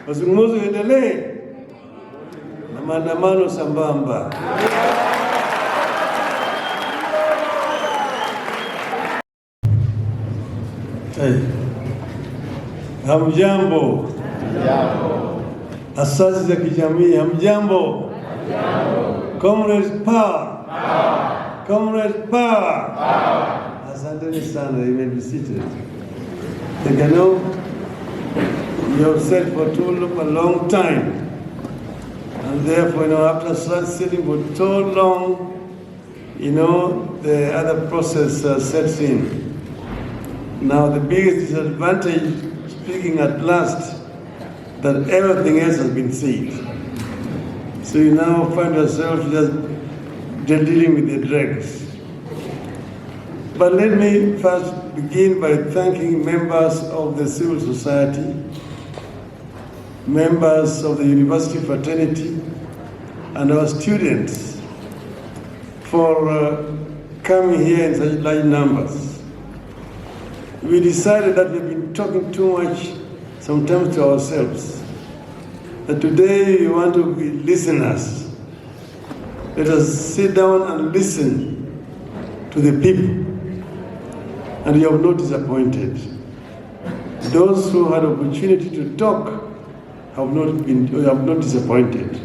Mazungumzo yaendelee na maandamano sambamba. Hamjambo. Asasi za kijamii, hamjambo. Comrades power. Comrades power. Asanteni sana, you may be seated. You know, you have said for a long time, and therefore, after sitting for so long, the other process sets in. Now, the biggest disadvantage, speaking at last, that everything else has been said. So you now find yourself just dealing with the dregs. But let me first begin by thanking members of the civil society, members of the university fraternity, and our students for coming here in such large numbers. We decided that we've been talking too much sometimes to ourselves, that today we want to be listeners. Let us sit down and listen to the people. And you have not disappointed. Those who had opportunity to talk have not disappointed.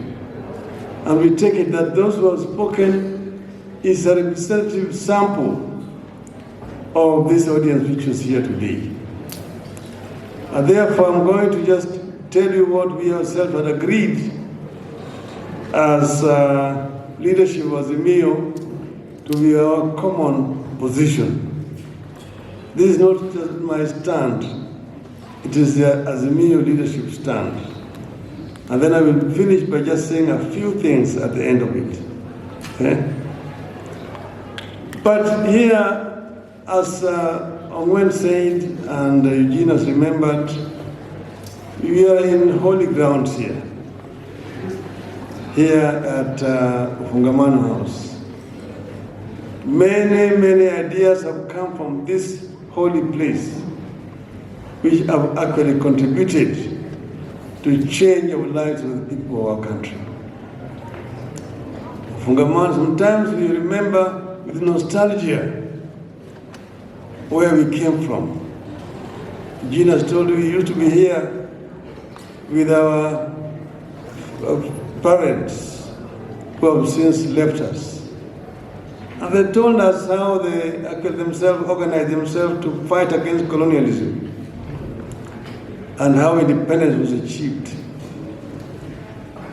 And we take it that those who have spoken is a representative sample of this audience which is here today. And therefore, I'm going to just tell you what we ourselves had agreed as leadership of AZIMIO to be our common position. This is not just my stand, it is the AZIMIO leadership stand. And then I will finish by just saying a few things at the end of it. Okay? But here, as Ongwen said, and Eugene has remembered, we are in holy grounds here at MAANDAMANO House. Many ideas have come from this holy place, which have actually contributed to change of lives of the people of our country. MAANDAMANO, sometimes we remember with nostalgia where we came from. Gina has told you we used to be here with our parents who have since left us. And they told us how they organized themselves to fight against colonialism and how independence was achieved.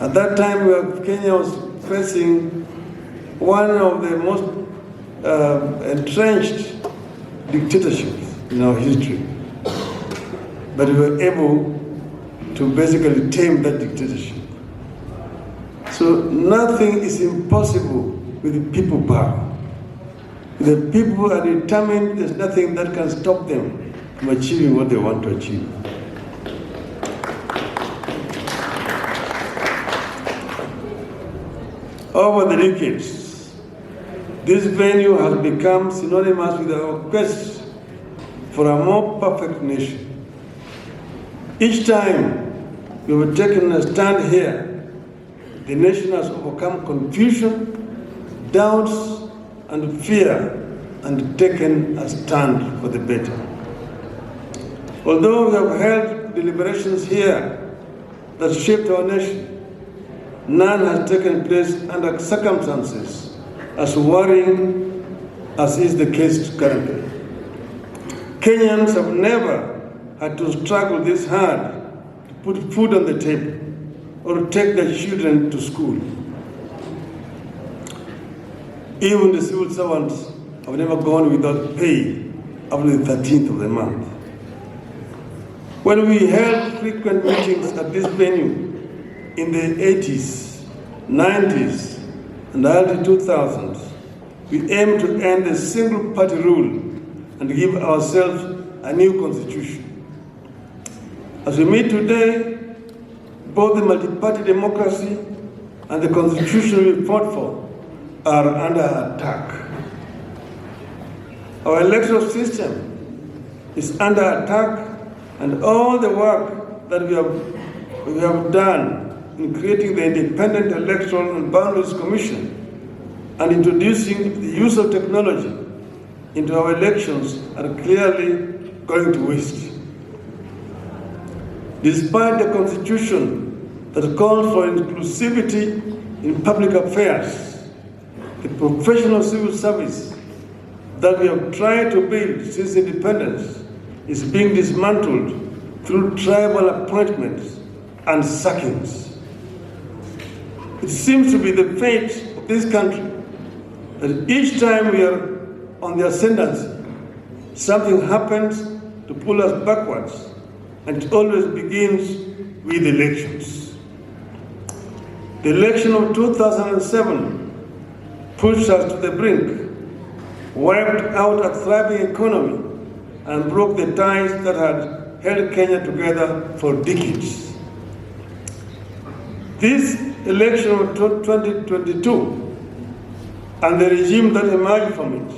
At that time, Kenya was facing one of the most entrenched dictatorships in our history. But we were able to basically tame that dictatorship. So nothing is impossible with the people power. The people are determined, there's nothing that can stop them from achieving what they want to achieve. Over the decades, this venue has become synonymous with our quest for a more perfect nation. Each time we have taken a stand here, the nation has overcome confusion, doubts, and fear, and taken a stand for the better. Although we have held deliberations here that shaped our nation, none has taken place under circumstances as worrying as is the case currently. Kenyans have never had to struggle this hard to put food on the table or to take their children to school. Even the civil servants have never gone without pay after the 13th of the month. When we held frequent meetings at this venue in the 80s, 90s, and early 2000s, we aimed to end the single-party rule and give ourselves a new constitution. As we meet today, both the multi-party democracy and the constitution we fought for are under attack. Our electoral system is under attack, and all the work that we have we have done in creating the Independent Electoral and Boundaries Commission and introducing the use of technology into our elections are clearly going to waste. Despite the Constitution that calls for inclusivity in public affairs, the professional civil service that we have tried to build since independence is being dismantled through tribal appointments and sackings. It seems to be the fate of this country that each time we are on the ascendancy, something happens to pull us backwards, and it always begins with elections. The election of 2007 pushed us to the brink, wiped out a thriving economy, and broke the ties that had held Kenya together for decades. This election of 2022 and the regime that emerged from it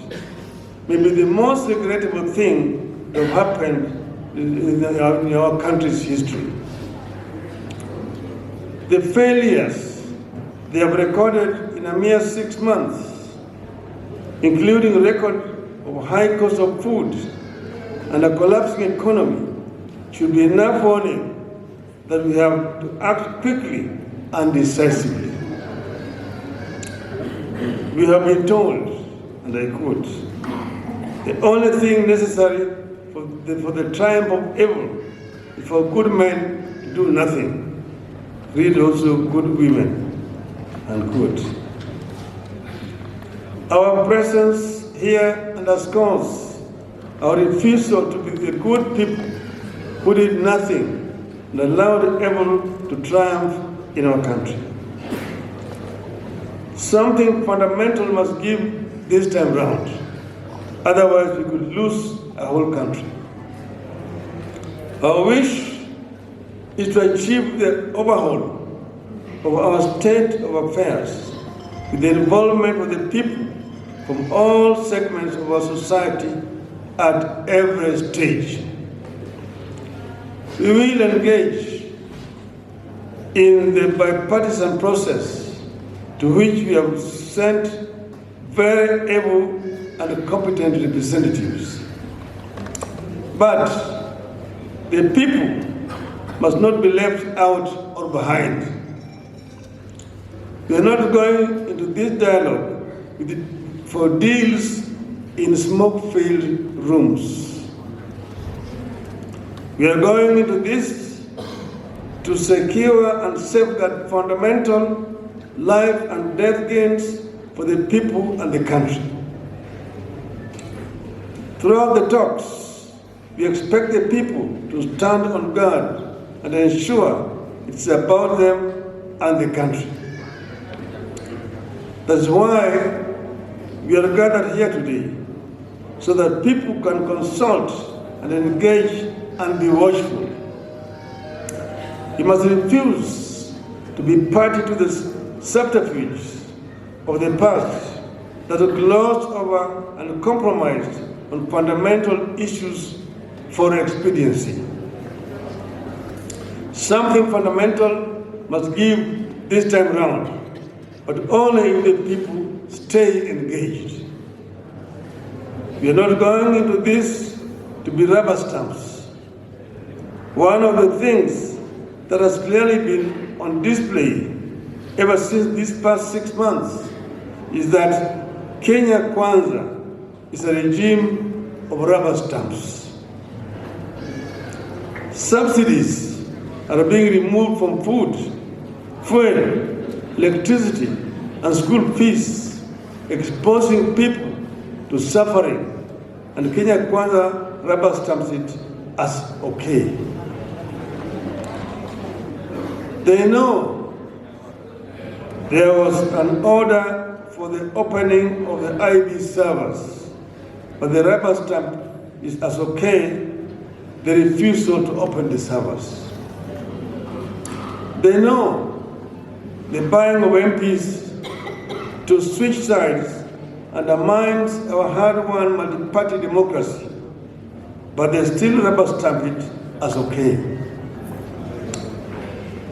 may be the most regrettable thing that happened in our country's history. The failures they have recorded in a mere 6 months, including a record of high cost of food and a collapsing economy, should be enough warning that we have to act quickly and decisively. We have been told, and I quote, "The only thing necessary for the triumph of evil is for good men to do nothing. Read also good women," unquote. Our presence here underscores our refusal to be the good people who did nothing and allowed evil to triumph in our country. Something fundamental must give this time round. Otherwise, we could lose a whole country. Our wish is to achieve the overhaul of our state of affairs with the involvement of the people from all segments of our society at every stage. We will engage in the bipartisan process to which we have sent very able and competent representatives. But the people must not be left out or behind. We are not going into this dialogue for deals in smoke-filled rooms. We are going into this to secure and safeguard fundamental life and death gains for the people and the country. Throughout the talks, we expect the people to stand on guard and ensure it's about them and the country. That's why we are gathered here today, so that people can consult and engage and be watchful. We must refuse to be party to the subterfuge of the past that are glossed over and compromised on fundamental issues for expediency. Something fundamental must give this time round, but only if the people stay engaged. We are not going into this to be rubber stamps. One of the things that has clearly been on display ever since these past 6 months is that Kenya Kwanza is a regime of rubber stamps. Subsidies are being removed from food, fuel, electricity, and school fees, exposing people to suffering, and Kenya Kwanza rubber stamps it as okay. They know there was an order for the opening of the IB servers, but the rubber stamp is as okay the refusal to open the servers. They know the buying of MPs to switch sides undermines our hard-won multi-party democracy, but they still rubber stamp it as okay.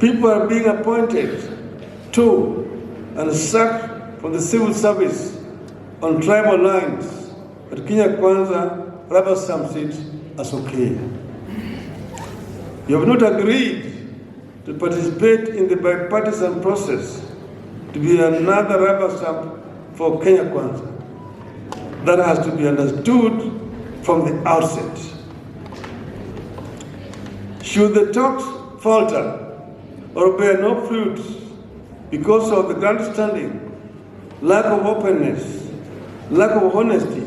People are being appointed to and sacked from the civil service on tribal lines, but Kenya Kwanza rubber stamps it as okay. You have not agreed to participate in the bipartisan process to be another rubber stamp for Kenya Kwanza. That has to be understood from the outset. Should the talks falter or bear no fruit because of the grandstanding, lack of openness, lack of honesty,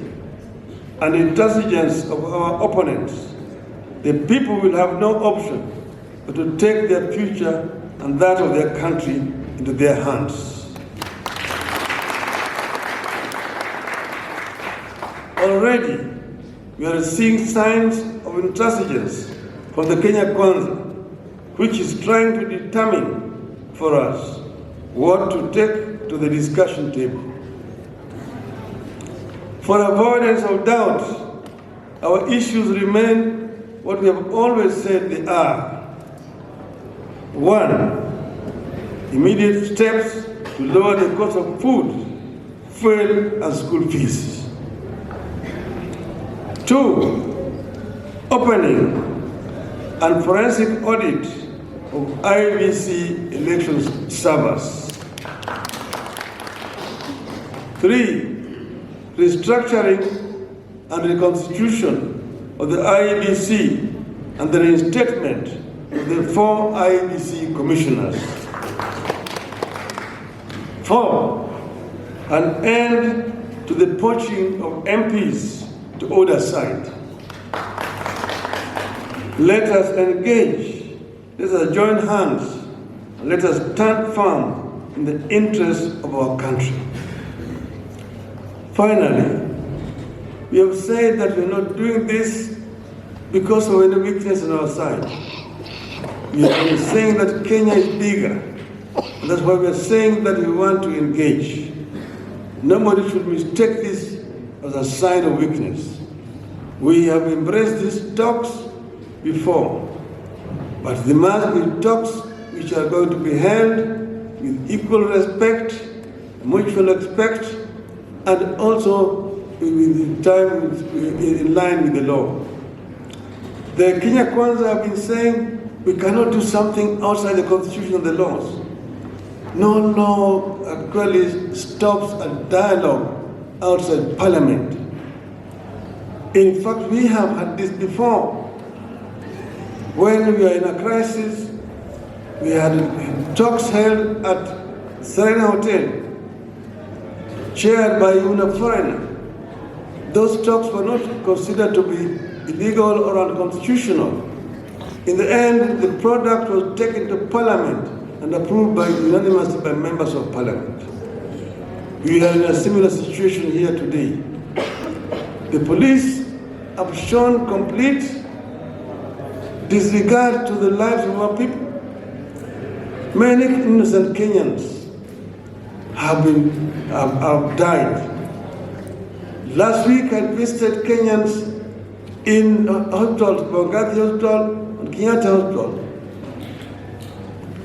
and intransigence of our opponents, the people will have no option but to take their future and that of their country into their hands. Already, we are seeing signs of intransigence from the Kenya Kwanza, which is trying to determine for us what to take to the discussion table. For avoidance of doubt, our issues remain what we have always said they are. 1, immediate steps to lower the cost of food, fuel, and school fees. 2, opening and forensic audit of IEBC election servers. 3, restructuring and reconstitution of the IEBC and the reinstatement of the 4 IEBC commissioners. 4, an end to the poaching of MPs to order side. Let us engage, let us join hands, and let us stand firm in the interests of our country. Finally, we have said that we are not doing this because of any weakness on our side. We have been saying that Kenya is bigger, and that's why we are saying that we want to engage. Nobody should mistake this as a sign of weakness. We have embraced these talks before, but there must be talks which are going to be held with equal respect, mutual respect, and also with time in line with the law. The Kenya Kwanza have been saying we cannot do something outside the constitution and the laws. No law actually stops a dialogue outside parliament. In fact, we have had this before. When we were in a crisis, we had talks held at Serena Hotel, chaired by a foreigner. Those talks were not considered to be illegal or unconstitutional. In the end, the product was taken to Parliament and approved unanimously by members of Parliament. We are in a similar situation here today. The police have shown complete disregard to the lives of our people. Many innocent Kenyans have died. Last week I visited Kenyans in hospitals, Bongati Hospital and Kenyatta Hospital.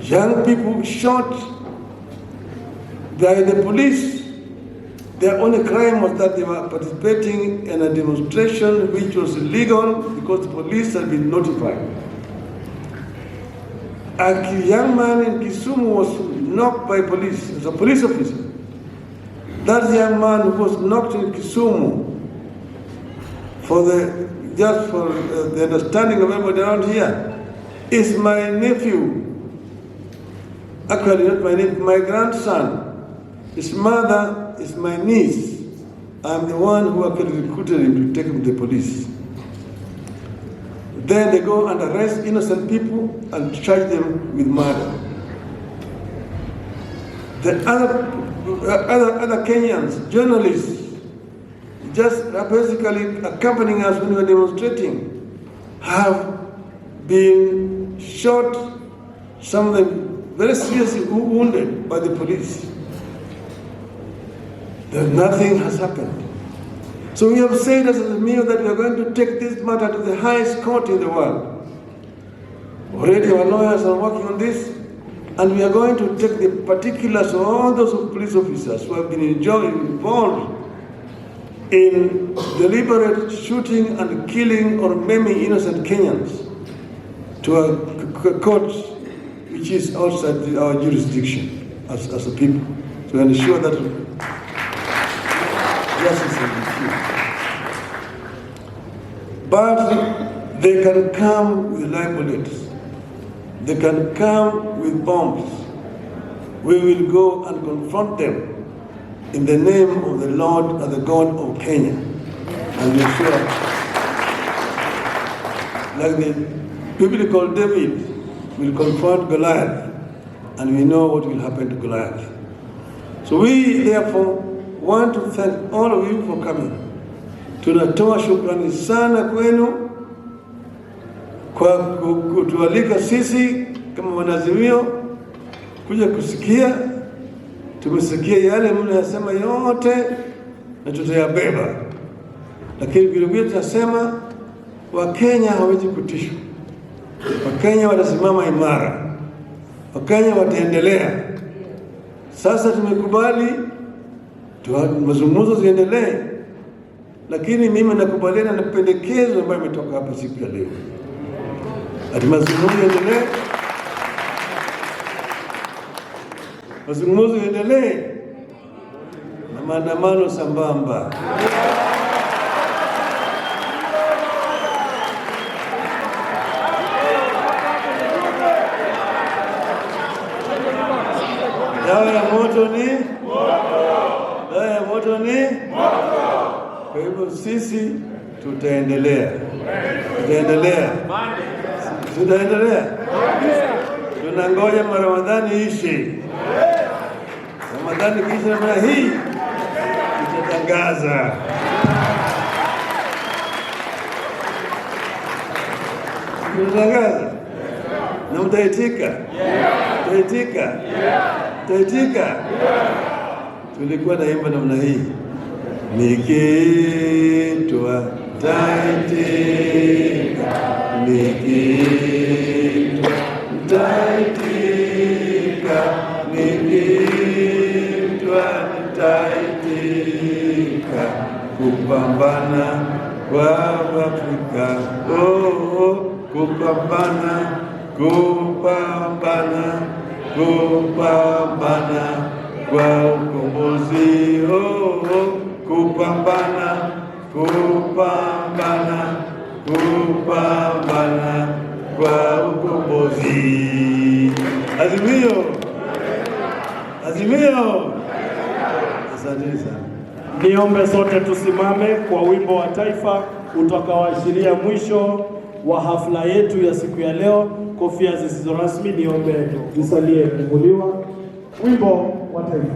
Young people shot by the police. Their only crime was that they were participating in a demonstration which was illegal because the police had been notified. A young man in Kisumu was knocked by police. It was a police officer. That young man who was knocked in Kisumu, just for the understanding of everybody around here, is my nephew. Actually, not my nephew, my grandson. His mother is my niece. I'm the one who actually recruited him to take him to the police. Then they go and arrest innocent people and charge them with murder. The other Kenyans, journalists, just basically accompanying us when we were demonstrating, have been shot, some of them very seriously wounded by the police. Nothing has happened. So we have said as a meal that we are going to take this matter to the highest court in the world. Already our lawyers are working on this. And we are going to take the particulars of all those police officers who have been involved in deliberate shooting and killing or maiming innocent Kenyans to a court which is outside our jurisdiction as a people, to ensure that justice is achieved. But they can come with live bullets. They can come with bombs. We will go and confront them in the name of the Lord and the God of Kenya. And we're sure, like the biblical David will confront Goliath, and we know what will happen to Goliath. So we therefore want to thank all of you for coming. Tunatoa shukrani sana kwenu kwa kutualika sisi kama wanazimio kuja kusikia. Tumesikia yale mnayosema yote na tutayabeba, lakini vile tunasema Wakenya hawezi kutishwa. Wakenya watasimama imara. Wakenya wataendelea. Sasa tumekubali mazungumzo ziendelee, lakini mimi nakubaliana na pendekezo ambayo imetoka hapa siku ya leo. Ati mazungumzo yaendelee. Mazungumzo yaendelee na maandamano sambamba. Dawa ya moto ni moto. Dawa ya moto ni moto. Kwa hivyo sisi tutaendelea. Tunangoja Ramadhani ishe. Ramadhani kisha namna hii tutatangaza. Tutatangaza. Na mtaitika? Mtaitika? Tulikuwa naimba namna hii. Nikitwa taitika, nikitwa taitika, nikitwa taitika, kupambana kwa Afrika, kupambana kwa ukombozi, kupambana kwa ukombozi. Azimio. Asante sana. Niombe sote tusimame kwa wimbo wa taifa utakaoashiria mwisho wa hafla yetu ya siku ya leo. Kofia zisizo rasmi niombe zisalie kufunguliwa. Wimbo wa taifa.